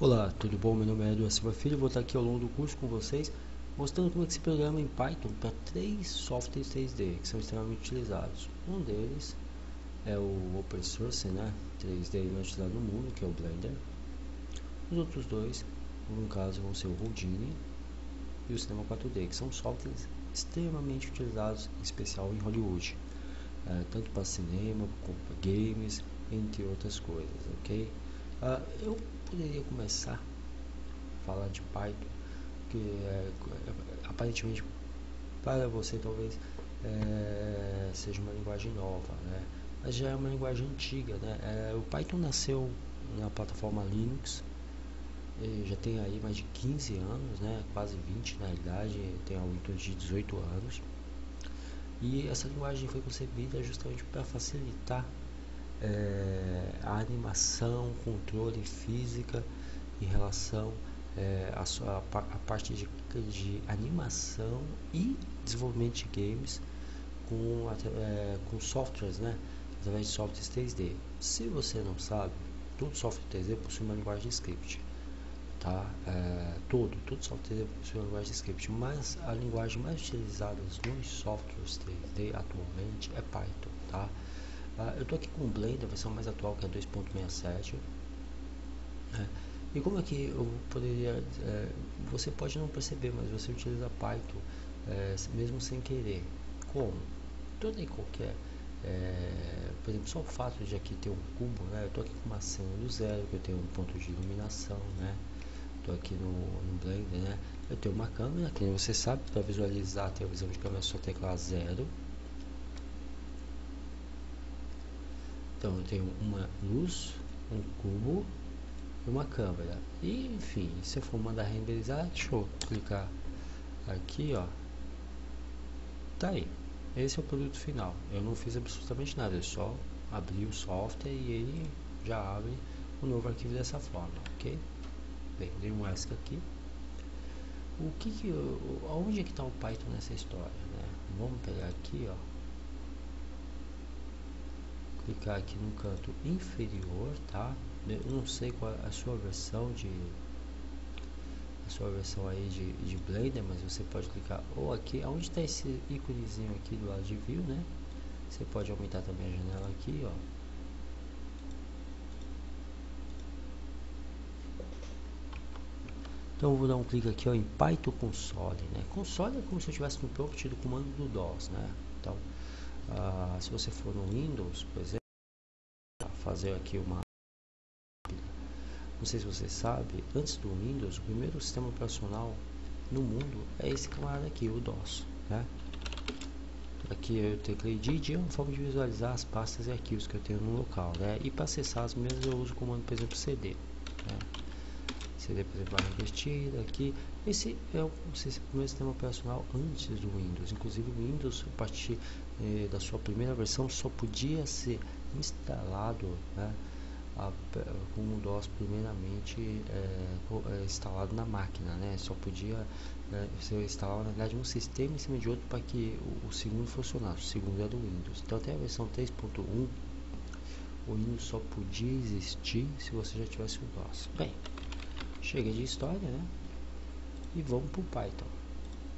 Olá, tudo bom? Meu nome é Eduardo Silva Filho, vou estar aqui ao longo do curso com vocês, mostrando como é que se programa em Python para três softwares 3D que são extremamente utilizados. Um deles é o Open Source, 3D mais utilizado no mundo, que é o Blender. Os outros dois, no caso, vão ser o Houdini e o Cinema 4D, que são softwares extremamente utilizados, em especial em Hollywood, tanto para cinema, como para games, entre outras coisas, ok? Eu poderia começar a falar de Python, que aparentemente para você talvez seja uma linguagem nova, né? Mas já é uma linguagem antiga, né? O Python nasceu na plataforma Linux, já tem aí mais de 15 anos, né? Quase 20 na realidade, tem algo em torno de 18 anos. E essa linguagem foi concebida justamente para facilitar a animação, controle física em relação a parte de animação e desenvolvimento de games com softwares, né? Através de softwares 3D. Se você não sabe, todo software 3D possui uma linguagem de script, tá? Todo software 3D possui uma linguagem de script, mas a linguagem mais utilizada nos softwares 3D atualmente é Python, tá? Eu estou aqui com o Blender, a versão mais atual, que é 2.67. E como é que eu poderia... você pode não perceber, mas você utiliza Python mesmo sem querer. Como? Toda e qualquer... por exemplo, só o fato de aqui ter um cubo, né? Eu estou aqui com uma cena do zero, que eu tenho um ponto de iluminação, né? Estou aqui no Blender, né? Eu tenho uma câmera, que você sabe, para visualizar a televisão de câmera é só teclar 0. Então eu tenho uma luz, um cubo e uma câmera. E enfim, se eu for mandar renderizar, deixa eu clicar aqui, ó. Tá aí. Esse é o produto final. Eu não fiz absolutamente nada, eu só abri o software e ele já abre o novo arquivo dessa forma, ok? Bem, dei um ESC aqui. Aonde é que está o Python nessa história, né? Vamos pegar aqui, ó. Clicar aqui no canto inferior, tá? Eu não sei qual é a sua versão aí de Blender, mas você pode clicar ou aqui, onde está esse íconezinho aqui do lado de View, né? Você pode aumentar também a janela aqui, ó. Então eu vou dar um clique aqui, ó, em Python Console, né? Console é como se eu estivesse no prompt do comando do DOS, né? Então, se você for no Windows, por exemplo, fazer aqui uma... Não sei se você sabe, antes do Windows, o primeiro sistema operacional no mundo é esse camarada aqui, o DOS, né? Aqui eu teclei DID, é uma forma de visualizar as pastas e arquivos que eu tenho no local, né? E para acessar as mesmas eu uso o comando, por exemplo, CD, né? CD, por exemplo, barra investida aqui. Esse é o primeiro sistema operacional antes do Windows. Inclusive o Windows, a partir da sua primeira versão, só podia ser instalado, né, com o DOS primeiramente instalado na máquina, né? Só podia ser instalado, na verdade, um sistema em cima de outro para que o segundo funcionasse. O segundo é do Windows. Então até a versão 3.1 o Windows só podia existir se você já tivesse o DOS. Bem, chega de história, né? E vamos para o Python.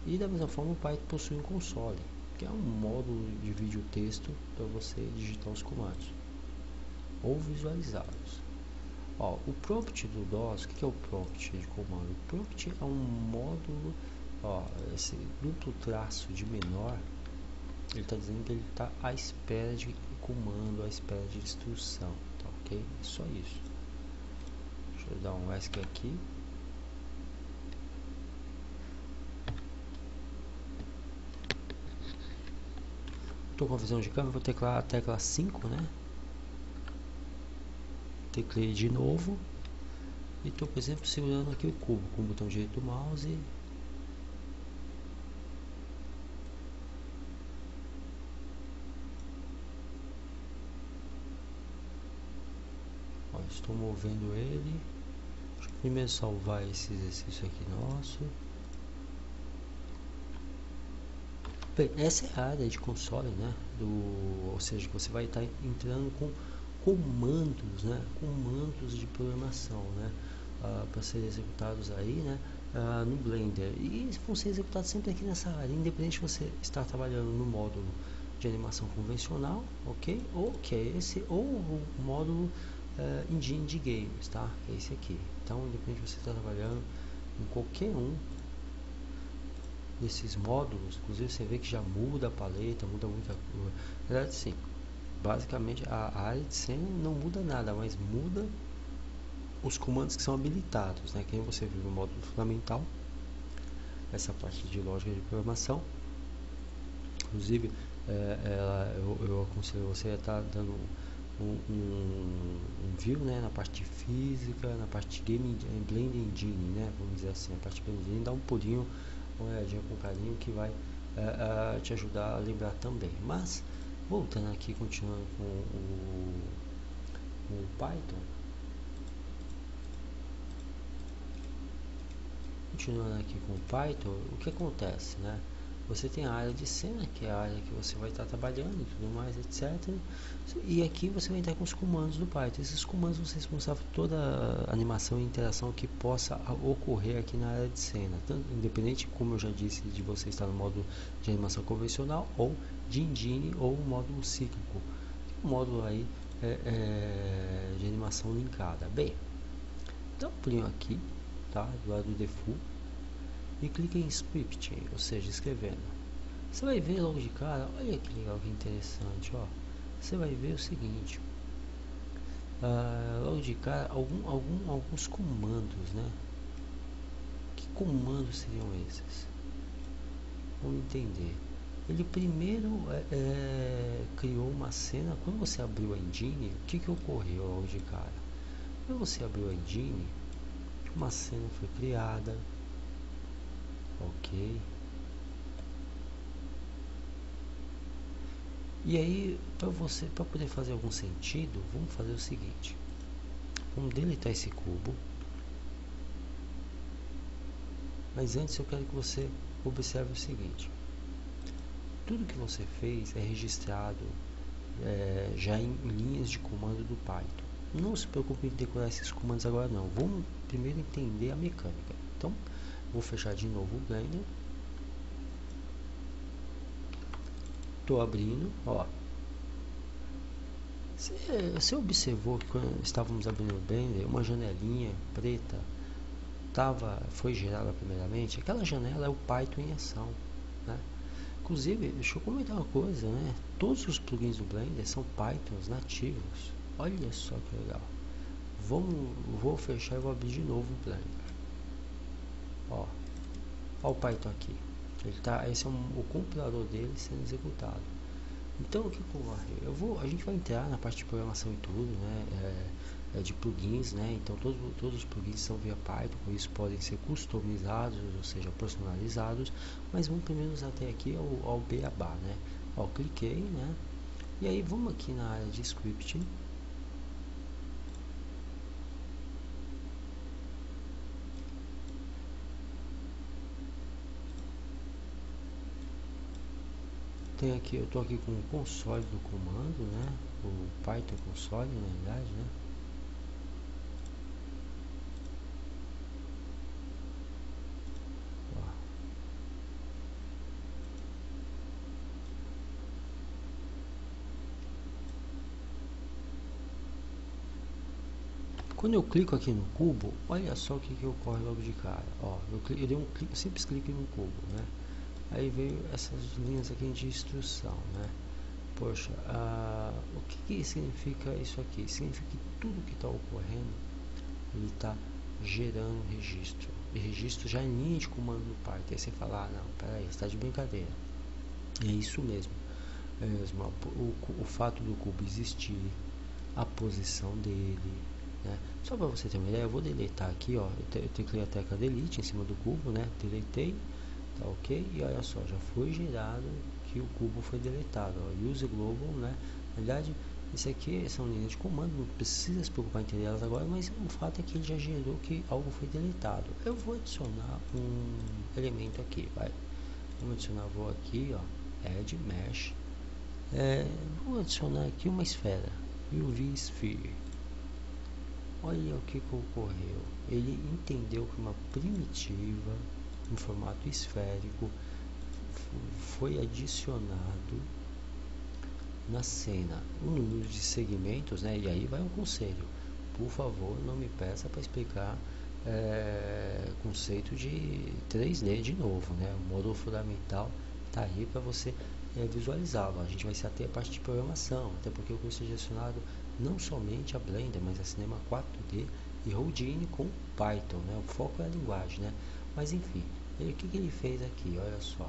E da mesma forma o Python possui um console, que é um módulo de vídeo texto para você digitar os comandos ou visualizá-los. Ó, o prompt do DOS, o que é o prompt de comando? O prompt é um módulo, ó, esse duplo traço de menor, ele está dizendo que ele está à espera de comando, à espera de instrução, tá ok? É só isso. Deixa eu dar um ESC aqui. Estou com a visão de câmera, vou teclar a tecla 5, né? Teclei de novo e estou, por exemplo, segurando aqui o cubo com o botão direito do mouse. Ó, estou movendo ele. Deixa eu primeiro salvar esse exercício aqui nosso. Bem, essa é a área de console, né? Ou seja, que você vai estar entrando com comandos, né? Comandos de programação, né? para serem executados aí, né, no Blender, e vão ser executados sempre aqui nessa área, independente de você estar trabalhando no módulo de animação convencional, ok? Ou que é esse, ou o módulo engine de games, tá? Que é esse aqui. Então, independente de você estar trabalhando em qualquer um desses módulos, inclusive você vê que já muda a paleta, muda muita coisa. Na verdade, sim, basicamente a área de cena não muda nada, mas muda os comandos que são habilitados, né? Que você viu no módulo fundamental, essa parte de lógica de programação. Inclusive, eu aconselho você a estar dando um view, né, na parte de física, na parte de game, Blender Engine, né? Vamos dizer assim, a parte de Blender Engine, dá um pulinho, uma olhadinha com carinho que vai te ajudar a lembrar também. Mas, voltando aqui, continuando com o Python. Continuando aqui com o Python, o que acontece, né? Você tem a área de cena, que é a área que você vai estar trabalhando e tudo mais, etc. E aqui você vai entrar com os comandos do Python. Esses comandos vão ser responsáveis por toda a animação e interação que possa ocorrer aqui na área de cena. Tanto, independente, como eu já disse, de você estar no módulo de animação convencional ou de engine ou módulo cíclico. O módulo aí de animação linkada. Bem, dá um pulinho aqui, tá? Do lado do default. E clica em scripting, ou seja, escrevendo. Você vai ver logo de cara, olha que legal, que interessante, ó. Você vai ver o seguinte, logo de cara, alguns comandos, né? Que comandos seriam esses? Vamos entender. Ele primeiro criou uma cena. Quando você abriu a engine, o que ocorreu logo de cara? Quando você abriu a engine, uma cena foi criada. Ok. E aí, para poder fazer algum sentido, vamos fazer o seguinte. Vamos deletar esse cubo. Mas antes eu quero que você observe o seguinte. Tudo que você fez é registrado já em linhas de comando do Python. Não se preocupe em decorar esses comandos agora não. Vamos primeiro entender a mecânica. Então, vou fechar de novo o Blender. Estou abrindo, ó. Você observou que quando estávamos abrindo o Blender, uma janelinha preta foi gerada primeiramente? Aquela janela é o Python em ação, né? Inclusive, deixa eu comentar uma coisa, né? Todos os plugins do Blender são Pythons nativos. Olha só que legal. Vou fechar e vou abrir de novo o Blender. Ó o Python aqui. Esse é o compilador dele sendo executado. Então o que ocorre? A gente vai entrar na parte de programação e tudo, né? De plugins, né? Então todos os plugins são via Python, com isso podem ser customizados, ou seja, personalizados. Mas vamos primeiro usar até aqui ao beabá, né? Ó, cliquei, né? E aí vamos aqui na área de scripting. Tem aqui, eu estou aqui com o console do comando, né? O Python console, na verdade, né? Ó. Quando eu clico aqui no cubo, olha só o que ocorre logo de cara. Ó, eu dei um simples clique no cubo, né? Aí veio essas linhas aqui de instrução, né? Poxa, o que significa isso aqui? Significa que tudo que está ocorrendo, ele está gerando registro. E registro já em linha de comando do Python. Aí você fala, não, peraí, você está de brincadeira. É isso mesmo. O fato do cubo existir, a posição dele, né? Só para você ter uma ideia, eu vou deletar aqui, ó. Eu teclei a tecla delete em cima do cubo, né? Deletei. Tá ok? E olha só, já foi gerado que o cubo foi deletado, ó, use global, né? Na verdade, esse aqui são linhas de comando, não precisa se preocupar em entender elas agora, mas o fato é que ele já gerou que algo foi deletado. Eu vou adicionar um elemento aqui, vai. Vamos adicionar, vou aqui, ó, add mesh. Vou adicionar aqui uma esfera, UV sphere. Olha o que ocorreu. Ele entendeu que uma primitiva em formato esférico foi adicionado na cena o número de segmentos, né? E aí vai um conselho: por favor, não me peça para explicar conceito de 3D de novo, né? O módulo fundamental está aí para você visualizá-lo. A gente vai se ater a parte de programação, até porque o curso é direcionado não somente a Blender, mas a Cinema 4D e Houdini com Python, né? O foco é a linguagem, né? Mas enfim, o que ele fez aqui? Olha só.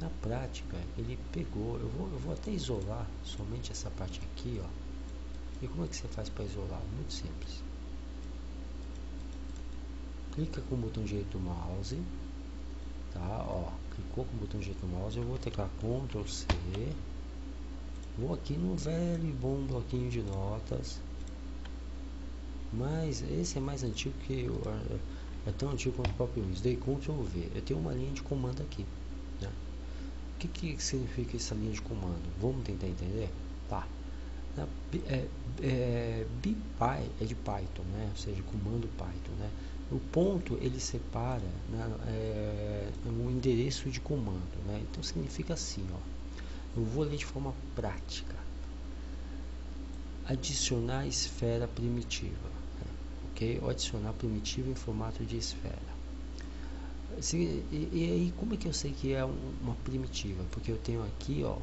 Na prática, ele pegou, eu vou até isolar somente essa parte aqui, ó. E como é que você faz para isolar? Muito simples. Clica com o botão direito do mouse, tá? Ó, clicou com o botão direito do mouse, eu vou teclar Ctrl C. Vou aqui no velho e bom bloquinho de notas. Mas esse é mais antigo que é tão antigo quanto o próprio Windows. Dei Ctrl V. Eu tenho uma linha de comando aqui, né? O que significa essa linha de comando? Vamos tentar entender? Tá. BPy é de Python, né? Ou seja, comando Python, né? O ponto ele separa, né, um endereço de comando, né? Então significa assim, ó. Eu vou ler de forma prática. Adicionar esfera primitiva, né? Ok? Ou adicionar primitiva em formato de esfera. E aí, como é que eu sei que é uma primitiva? Porque eu tenho aqui, ó,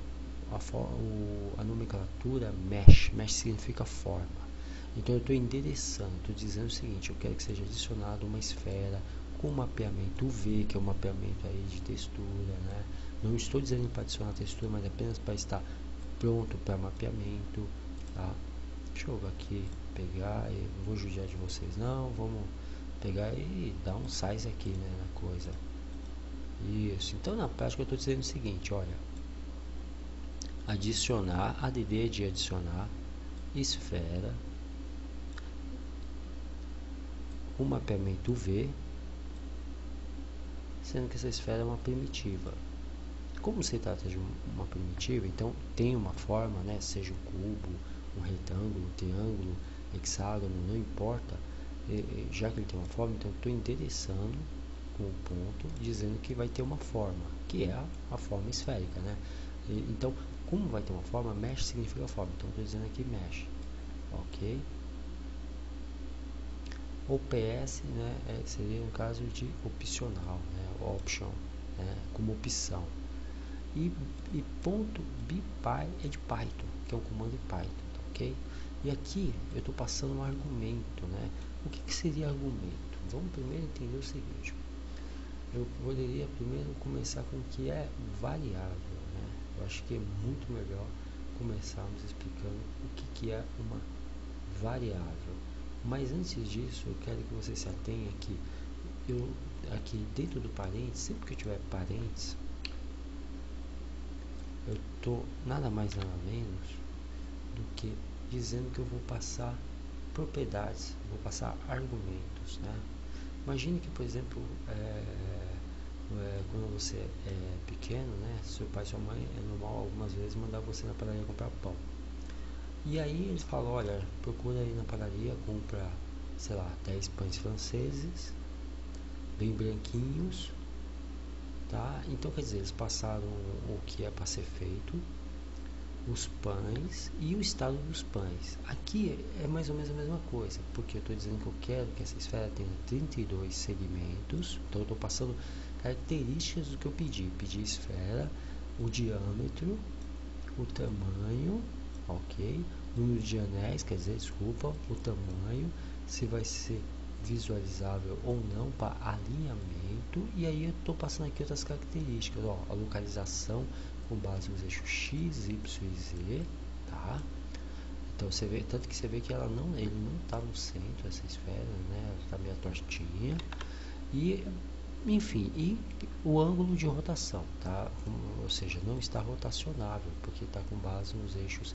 a nomenclatura mesh. Mesh significa forma. Então eu estou endereçando, estou dizendo o seguinte: eu quero que seja adicionado uma esfera com mapeamento UV, que é um mapeamento aí de textura, né? Não estou dizendo para adicionar textura, mas apenas para estar pronto para mapeamento, tá? Deixa eu aqui pegar, eu não vou judiar de vocês não, vamos pegar e dar um size aqui, né, na coisa. Isso, então na prática eu estou dizendo o seguinte, olha: adicionar, ADD de adicionar esfera com mapeamento UV, sendo que essa esfera é uma primitiva. Como se trata de uma primitiva, então tem uma forma, né, seja um cubo, um retângulo, um triângulo, hexágono, não importa, já que ele tem uma forma, então eu estou endereçando com o ponto, dizendo que vai ter uma forma, que é a forma esférica, né? Então, como vai ter uma forma, mesh significa forma, então estou dizendo aqui mesh, ok? O PS, né, seria um caso de opcional, né, option, né, como opção. E ponto .py é de Python, que é um comando em Python, tá, ok? E aqui eu estou passando um argumento, né? O que seria argumento? Vamos primeiro entender o seguinte: eu poderia primeiro começar com o que é variável, né? Eu acho que é muito melhor começarmos explicando o que é uma variável. Mas antes disso, eu quero que você se atenha que aqui dentro do parênteses, sempre que eu tiver parênteses, eu estou nada mais nada menos do que dizendo que eu vou passar propriedades, vou passar argumentos, né? Imagine que, por exemplo, quando você é pequeno, né, seu pai e sua mãe é normal algumas vezes mandar você na padaria comprar pão. E aí eles falam: olha, procura aí na padaria, compra, sei lá, 10 pães franceses, bem branquinhos, tá? Então, quer dizer, eles passaram o que é para ser feito, os pães e o estado dos pães. Aqui é mais ou menos a mesma coisa, porque eu estou dizendo que eu quero que essa esfera tenha 32 segmentos, então eu estou passando características do que eu pedi. Pedi esfera, o diâmetro, o tamanho, ok? Número de anéis, quer dizer, desculpa, o tamanho, se vai ser visualizável ou não para alinhamento, e aí eu estou passando aqui outras características, ó, a localização com base nos eixos X, Y e Z, tá? Então você vê, tanto que você vê que ele não está no centro, essa esfera, né? Ela está meio tortinha, e enfim, e o ângulo de rotação, tá? Ou seja, não está rotacionável, porque está com base nos eixos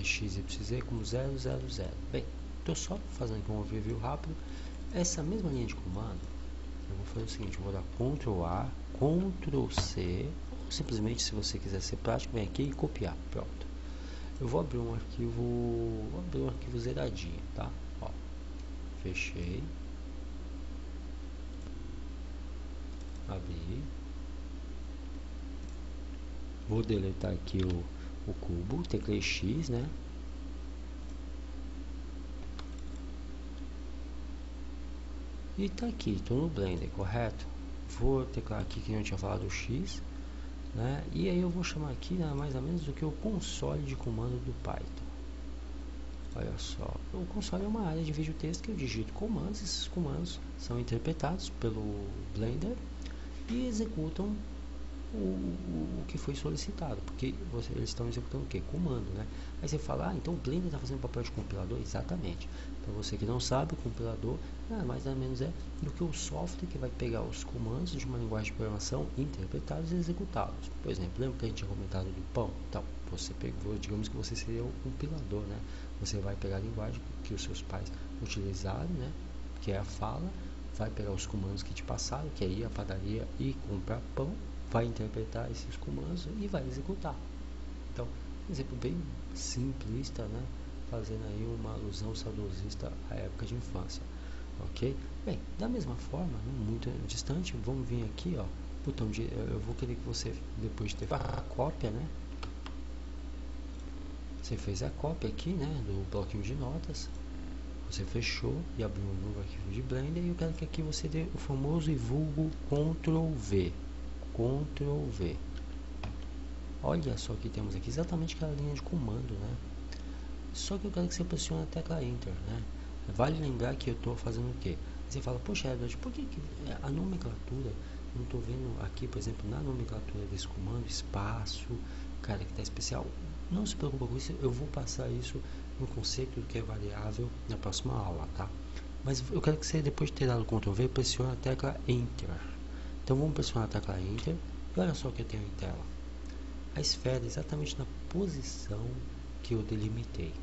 X, Y, Z como 0, 0, 0. Bem, estou só fazendo aqui um overview rápido. Essa mesma linha de comando, eu vou fazer o seguinte: eu vou dar Ctrl A, Ctrl C, ou simplesmente, se você quiser ser prático, vem aqui e copiar, pronto. Eu vou abrir um arquivo zeradinho, tá? Ó, fechei, abri, vou deletar aqui o cubo, teclei X, né? E tá aqui, estou no Blender, correto? Vou teclar aqui que não tinha falado o X, né? E aí eu vou chamar aqui nada mais ou menos do que o console de comando do Python. Olha só, o console é uma área de vídeo texto que eu digito comandos, esses comandos são interpretados pelo Blender e executam o que foi solicitado, porque eles estão executando o que? Comando, né? Aí você fala, então o Blender está fazendo papel de compilador? Exatamente. Para você que não sabe, o compilador nada mais nada menos é do que o software que vai pegar os comandos de uma linguagem de programação interpretados e executá-los. Por exemplo, lembra que a gente tinha comentado do pão? Então, você pegou, digamos que você seria o compilador, né? Você vai pegar a linguagem que os seus pais utilizaram, né? Que é a fala, vai pegar os comandos que te passaram, que é ir à padaria e comprar pão, vai interpretar esses comandos e vai executar. Então, um exemplo bem simplista, né? Fazendo aí uma alusão saudosista à época de infância, ok? Bem, da mesma forma, muito distante, vamos vir aqui, ó, botão de, eu vou querer que você, depois de ter feito a cópia, né? Você fez a cópia aqui, né, do bloquinho de notas, você fechou e abriu um novo arquivo de Blender e eu quero que aqui você dê o famoso e vulgo Ctrl V. Ctrl V. Olha só que temos aqui exatamente aquela linha de comando, né? Só que eu quero que você pressione a tecla Enter, né? Vale lembrar que eu estou fazendo o quê? Você fala, poxa, Edward, por que a nomenclatura, não estou vendo aqui, por exemplo, na nomenclatura desse comando, espaço, cara, que está especial. Não se preocupe com isso, eu vou passar isso no conceito do que é variável na próxima aula, tá? Mas eu quero que você, depois de ter dado Ctrl V, pressione a tecla Enter. Então vamos pressionar a tecla Enter e olha só o que eu tenho em tela. A esfera exatamente na posição que eu delimitei.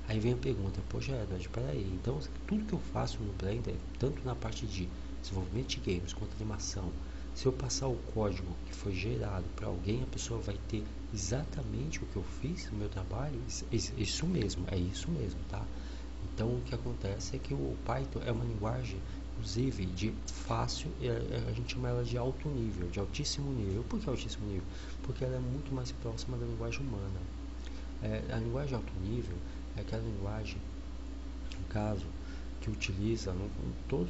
Aí vem a pergunta, poxa Edward, peraí, então tudo que eu faço no Blender, tanto na parte de desenvolvimento de games quanto animação, se eu passar o código que foi gerado para alguém, a pessoa vai ter exatamente o que eu fiz no meu trabalho? Isso mesmo, é isso mesmo, tá? Então o que acontece é que o Python é uma linguagem, inclusive, de fácil, a gente chama ela de alto nível, de altíssimo nível. Por que altíssimo nível? Porque ela é muito mais próxima da linguagem humana. A linguagem de alto nível é aquela linguagem, no caso, que utiliza, todo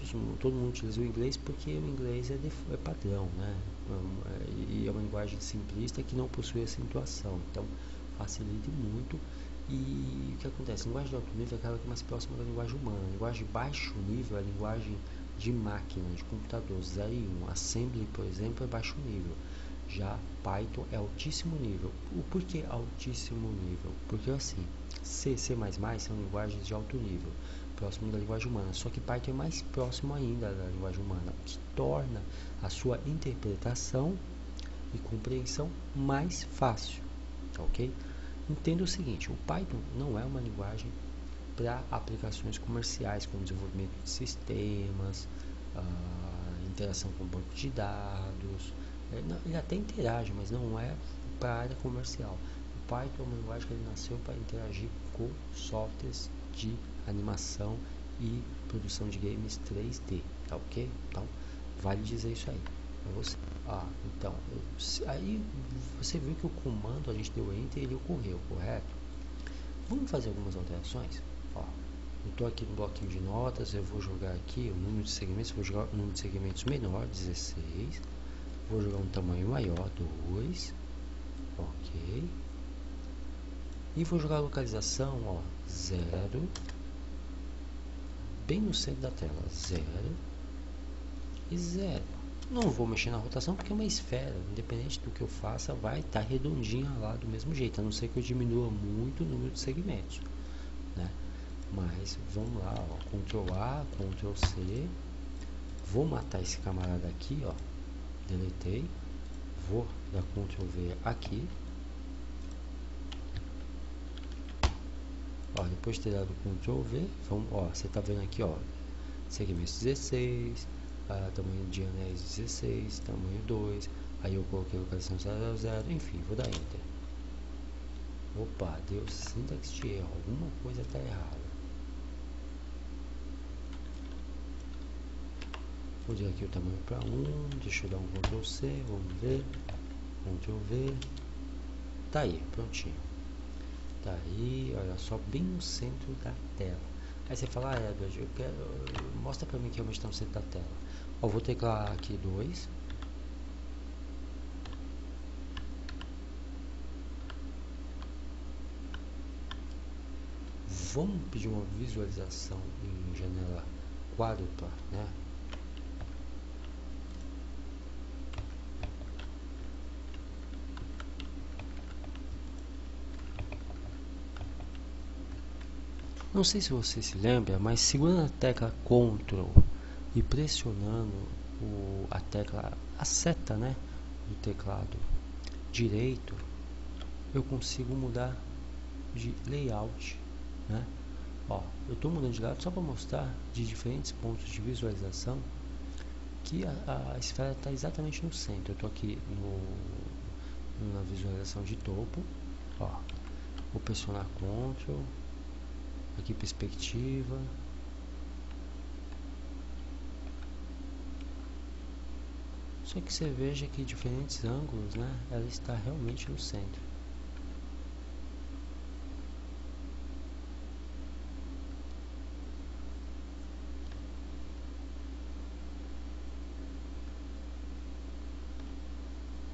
mundo utiliza o inglês porque o inglês é padrão, né? E é uma linguagem simplista que não possui acentuação, então facilita muito. E o que acontece? A linguagem de alto nível é aquela que é mais próxima da linguagem humana. A linguagem de baixo nível é a linguagem de máquina, de computador, 0 e 1. Assembly, por exemplo, é baixo nível. Já Python é altíssimo nível. O porquê altíssimo nível? Porque assim, C, C++ são linguagens de alto nível, próximo da linguagem humana. Só que Python é mais próximo ainda da linguagem humana, o que torna a sua interpretação e compreensão mais fácil, ok? Entenda o seguinte, o Python não é uma linguagem para aplicações comerciais, como desenvolvimento de sistemas, interação com banco de dados. Ele até interage, mas não é para a área comercial. O Python é uma linguagem que ele nasceu para interagir com softwares de animação e produção de games 3D, tá ok? Então, vale dizer isso aí para você. Então, aí você viu que o comando, a gente deu Enter e ele ocorreu, correto? Vamos fazer algumas alterações? Ó, eu estou aqui no bloquinho de notas, eu vou jogar aqui o número de segmentos, vou jogar o número de segmentos menor, 16, vou jogar um tamanho maior, 2, ok, e vou jogar a localização, ó, 0, bem no centro da tela, 0 e 0. Não vou mexer na rotação porque é uma esfera, independente do que eu faça, vai estar redondinha lá do mesmo jeito, a não ser que eu diminua muito o número de segmentos, né? Mas vamos lá, ó, Ctrl A, Ctrl C, vou matar esse camarada aqui, ó, deletei, vou dar Ctrl V aqui, ó, depois de ter dado Ctrl V, vamos, ó, você tá vendo aqui, ó, segmentos 16, tamanho de anéis 16, tamanho 2, aí eu coloquei localização 0, enfim, vou dar Enter. Opa, deu sintaxe de erro, alguma coisa está errada. Mudei aqui o tamanho para 1, deixa eu dar um Ctrl C, vamos ver, Ctrl V, tá aí, prontinho. Tá aí, olha só, bem no centro da tela. Aí você fala, Edward, eu quero, mostra para mim que realmente está no centro da tela. Ó, vou teclar aqui 2. Vamos pedir uma visualização em janela quádrupla, né? Não sei se você se lembra, mas segurando a tecla Ctrl e pressionando a seta, né, do teclado direito, eu consigo mudar de layout, né? Ó, eu estou mudando de layout só para mostrar de diferentes pontos de visualização que a esfera está exatamente no centro. Eu estou aqui na visualização de topo, ó, vou pressionar Ctrl, aqui perspectiva, só que você veja que diferentes ângulos, né, ela está realmente no centro.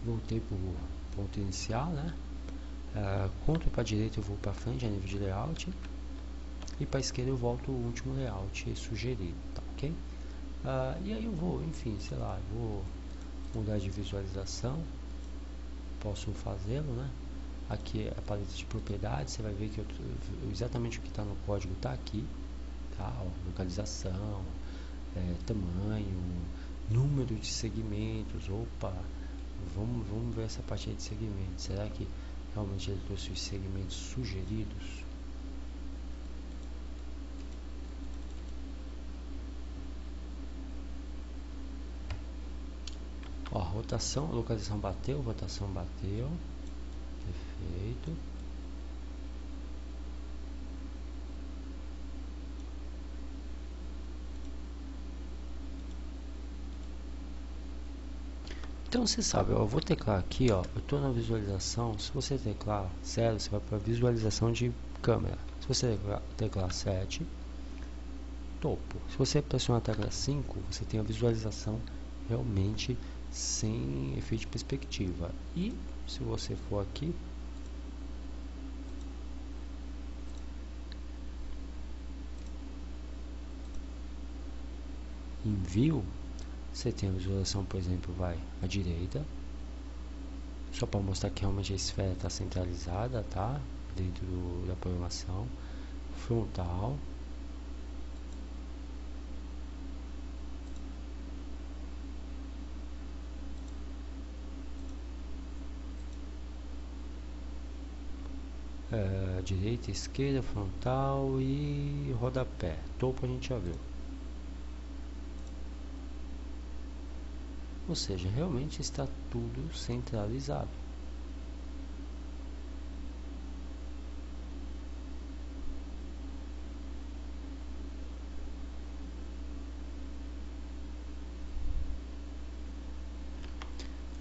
Voltei para o ponto inicial, né? Ctrl para a direita eu vou para frente a nível de layout, e para a esquerda eu volto o último layout sugerido, tá ok? E aí eu vou, enfim, sei lá, eu vou mudar de visualização, posso fazê-lo, né? Aqui é a paleta de propriedades, você vai ver que exatamente o que está no código está aqui, tá? Ó, localização, tamanho, número de segmentos. Opa, vamos ver essa parte aí de segmentos. Será que realmente ele trouxe os segmentos sugeridos? Ó, rotação, localização bateu, rotação bateu, perfeito. Então você sabe, ó, eu vou teclar aqui, ó, eu estou na visualização. Se você teclar 0, você vai para visualização de câmera. Se você teclar 7, topo. Se você pressionar a tecla 5, você tem a visualização realmente sem efeito de perspectiva. E se você for aqui, em view, você tem a visualização, por exemplo, vai à direita, só para mostrar que realmente a esfera está centralizada, tá? Dentro da programação. Frontal. Direita, esquerda, frontal e rodapé. Topo a gente já viu. Ou seja, realmente está tudo centralizado.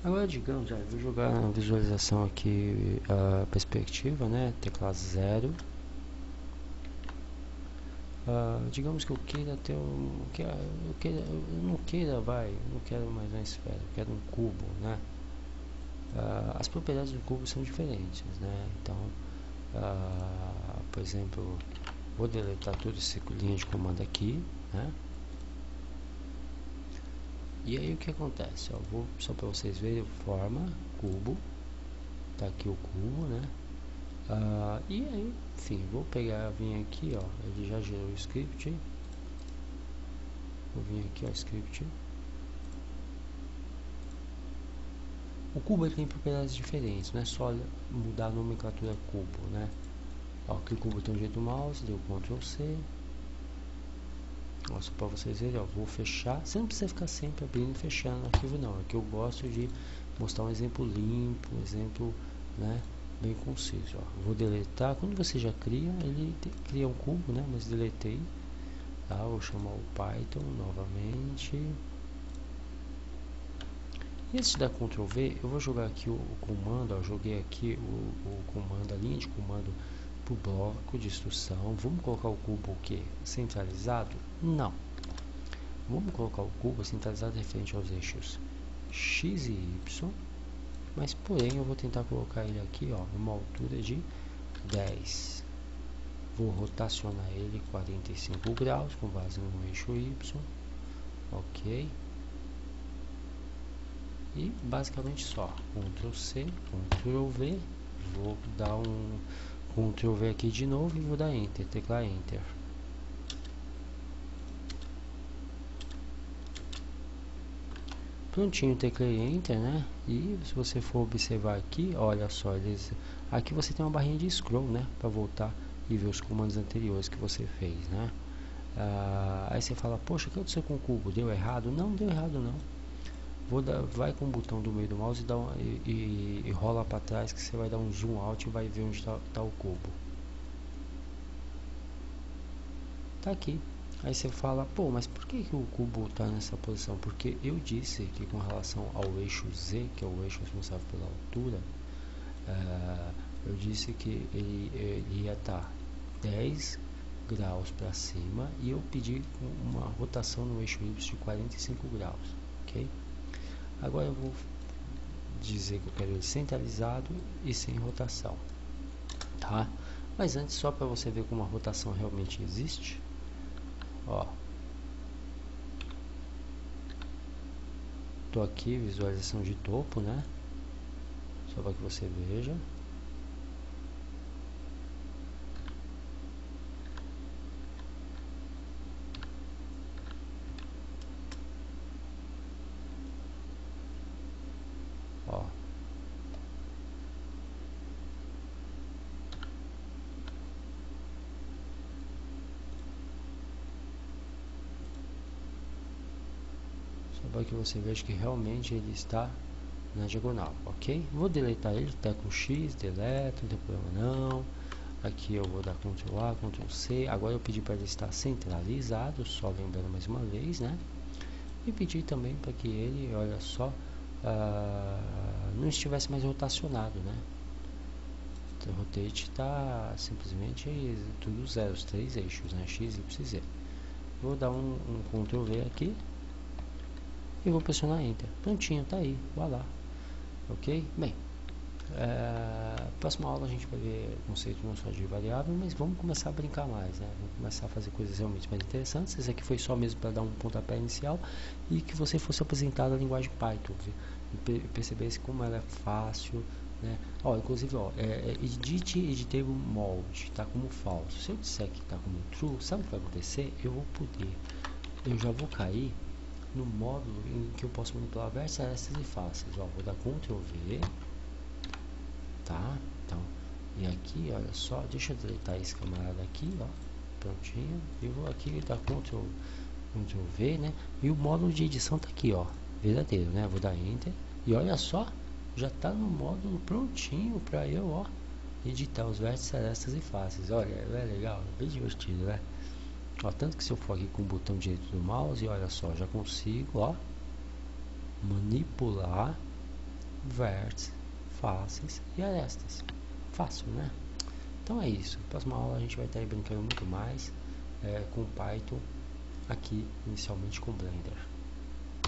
Agora, digamos, eu vou jogar na visualização aqui a perspectiva, né? Tecla 0. Digamos que eu queira ter eu não queira, não quero mais uma esfera, eu quero um cubo, né? As propriedades do cubo são diferentes, né? Então, por exemplo, vou deletar toda essa linha de comando aqui, né? E aí o que acontece? Ó, vou só para vocês verem, forma, cubo, tá aqui o cubo, né? E aí, enfim, vou pegar, vir aqui, ó, ele já gerou o script. Vou vir aqui, ó, script. O cubo ele tem propriedades diferentes, não é só mudar a nomenclatura cubo, né? Ó, clico no botão direito do mouse, deu Ctrl C. Ó, só para vocês verem, ó, vou fechar. Você não precisa ficar sempre abrindo e fechando o arquivo, não. Aqui eu gosto de mostrar um exemplo limpo, um exemplo, né, bem conciso. Ó. Vou deletar. Quando você já cria, ele cria um cubo, né? Mas deletei. Tá? Vou chamar o Python novamente. E antes de dar Ctrl V, eu vou jogar aqui o comando, ó, joguei aqui o comando, a linha de comando para o bloco de instrução. Vamos colocar o cubo o quê? Centralizado? Não. Vamos colocar o cubo centralizado referente aos eixos X e Y, mas porém eu vou tentar colocar ele aqui, ó, numa altura de 10. Vou rotacionar ele 45 graus com base no eixo Y, ok. E basicamente só Ctrl C, Ctrl V, vou dar um Ctrl V aqui de novo e vou dar Enter, teclar Enter. Prontinho, teclei Enter, né? E se você for observar aqui, olha só, aqui você tem uma barrinha de scroll, né? Para voltar e ver os comandos anteriores que você fez, né? Aí você fala, poxa, o que aconteceu com o cubo? Deu errado? Não, deu errado não. Vai com o botão do meio do mouse e rola para trás que você vai dar um zoom out e vai ver onde está o cubo. Tá aqui. Aí você fala, pô, mas por que o cubo está nessa posição? Porque eu disse que com relação ao eixo Z, que é o eixo responsável pela altura, eu disse que ele ia estar 10 graus para cima e eu pedi uma rotação no eixo Y de 45 graus, ok? Agora eu vou dizer que eu quero ele centralizado e sem rotação, tá? Mas antes, só para você ver como a rotação realmente existe, ó, tô aqui, visualização de topo, né? Só para que você veja. Ó. Só para que você veja que realmente ele está na diagonal, ok? Vou deletar ele, tecla X, deleto, não tem problema não. Aqui eu vou dar Ctrl A, Ctrl C. Agora eu pedi para ele estar centralizado, só lembrando mais uma vez, né? E pedi também para que ele, olha só, não estivesse mais rotacionado, né? O rotate está simplesmente tudo zero, os três eixos, né? X, Y, Z. Vou dar um Ctrl V aqui e vou pressionar Enter. Prontinho, tá aí, voilà. Ok? Bem, próxima aula a gente vai ver o conceito não só de variável, mas vamos começar a brincar mais, né? Vamos começar a fazer coisas realmente mais interessantes. Esse aqui foi só mesmo para dar um pontapé inicial e que você fosse apresentado a linguagem Python, e percebesse como ela é fácil, né? Ó, inclusive, ó, editei o molde, tá como falso. Se eu disser que tá como true, sabe o que vai acontecer? Eu já vou cair no módulo em que eu posso manipular vértices, arestas e faces. Ó, vou dar Ctrl V, tá? Então, e aqui, olha só, deixa eu deletar esse camarada aqui, ó, prontinho. E vou aqui dar Ctrl V, né? E o módulo de edição tá aqui, ó, verdadeiro, né? Vou dar Enter e olha só, já tá no módulo prontinho para eu, ó, editar os vértices, arestas e faces. Olha, é legal, bem divertido, né? Ó, tanto que se eu for aqui com o botão direito do mouse, olha só, já consigo, ó, manipular vértices, faces e arestas. Fácil, né? Então é isso. Na próxima aula a gente vai estar aí brincando muito mais com Python, aqui inicialmente com Blender.